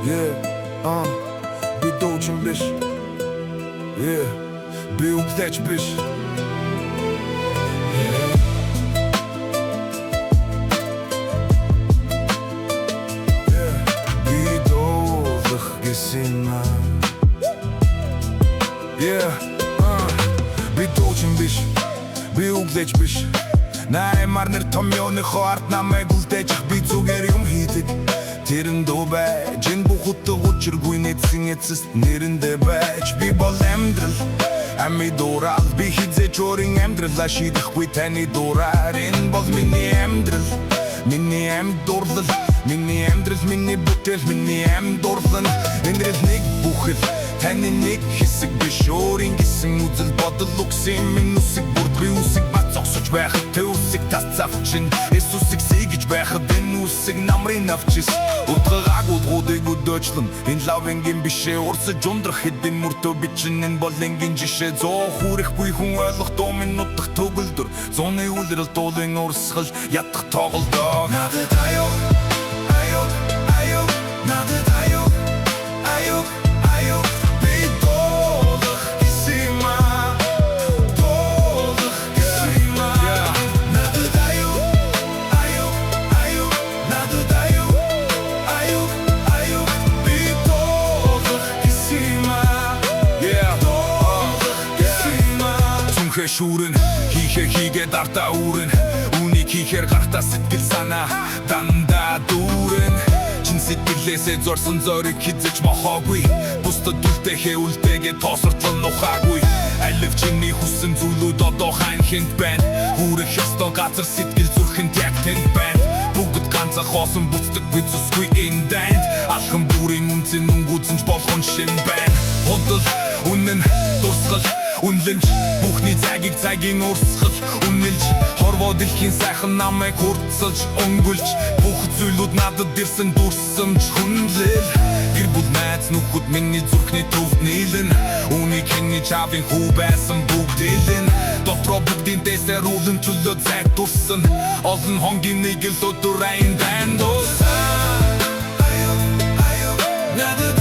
Би дуучин биш. Би үгдэж биш. Би доолох гэсэн би дуучин биш. Би үгдэж биш. Наймар нэр томьёоныхоо ард намайг үлдээж би зүгээр юм хийдэг. Тэрэн дуу байж энэ бүхэлдээ учиргүй нэгэн эцэст нэрэндээ байж би бол амьдрал ами дуурал би хизээч өөрийн амьдралаа шийдэхгүй таны дуураар энэ бол миний амьдрал миний амьд дурлал миний амьдрал миний бүтээл миний амьд дурлал энэс нэг бүхэл таны нэг хэсэг биш өөрийн гэсэн үзэл бодол үгсэн минь үсэг бүрд би үсэг бацогсож байхад тэ үсэг тасцавчин Иесусыг сэгж байхад энэ үсэг намрын авчис утгаагуудыг өдөөчлөн энэ лавенгийн бишээ урсаж ундрах хэдэн мөртөө бичин энэ бол энгийн жишээ зоо хүрэхгүй хүн ойлгох дуу минь нутах төгөлдөр зууны үлрэл дуулын урсгал ядах тоглолтоо надад аяа надад аяа шүүрэн хийгээ дартаа үүрэн үнийг хийхээр гартаа сэтгэл санаа дандаа дүүрэн чин сэтгэлээсээ зорсон зориг хизэж мохоогүй бусдад үлдэхээ үлдээгээ тоосортлон ухаагүй алив чиний хүссэн зүйлүүд одоо хайн хэнд байна хүрэх ёстой газар сэтгэл зүрхэнд яг тэнд байна бүгд ганцаа хоосон буцдаг бицүсгүй энэ дайнд алхам бүрийн үнцэн нүнгүүцэнч болгон шин байна худал үнэн дурсгал үнлэнч бүхний цагийн урсгал үнэлж хорвоо дэлхийн сайхан намайг хурцлж өнгөлж бүх зүйлүүд надад ирсэн дурсамж хүнлэл гэр бүл найз нөхөд миний зүрхний төвд нийлэн үнийг хэний чавын хүү байсан бүгд илэн дотроо бүгдийн дэсээр уулын чөлөө цаг дурсан олон хонгийн нэг л өдөр айн дан дусан надад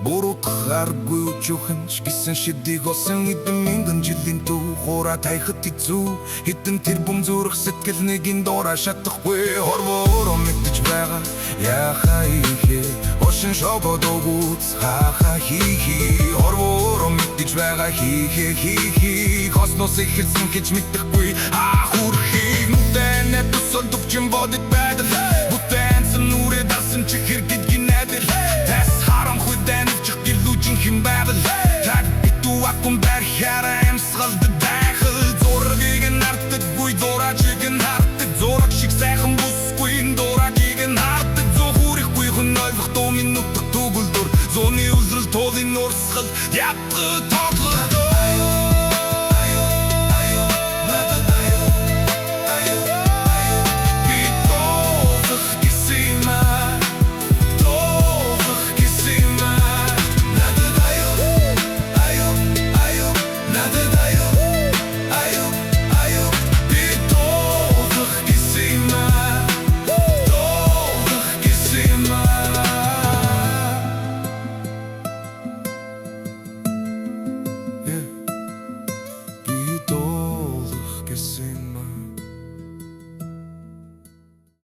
Буруудахааргүй өчүүхэн ч гисэн шидийг олсон хэдэн мянган жилийн төв хураа тайхад хэцүү хэдэн тэр бум зүрх сэтгэл нэгийн дураа шатахгүй хорвоо мэдэж байгаа яхаа ихэ ошин шогод өгүүц хаа хихи хорвоо мэдэж байгаа хихи космос ихэлсэн гэж мэдэхгүй хүрхийг нүдэнэ тусал дөвчин бодит байдал бүтэнсэн нүрэ дасан чи хэрэг гинэдэл тас харамгүй дэнвчих гэлүүжин хин байвал таг битүү акун бархара эмсгалд дайхал зургийг нартдаггүй зураачиг нь хартдаг зураг шиг сайхан бүсгүй дурагыг нь хартдаг зохихгүй хүн ойлгох дуу минут төгөлдөр зуны үлрэл туулын урсгал яддаг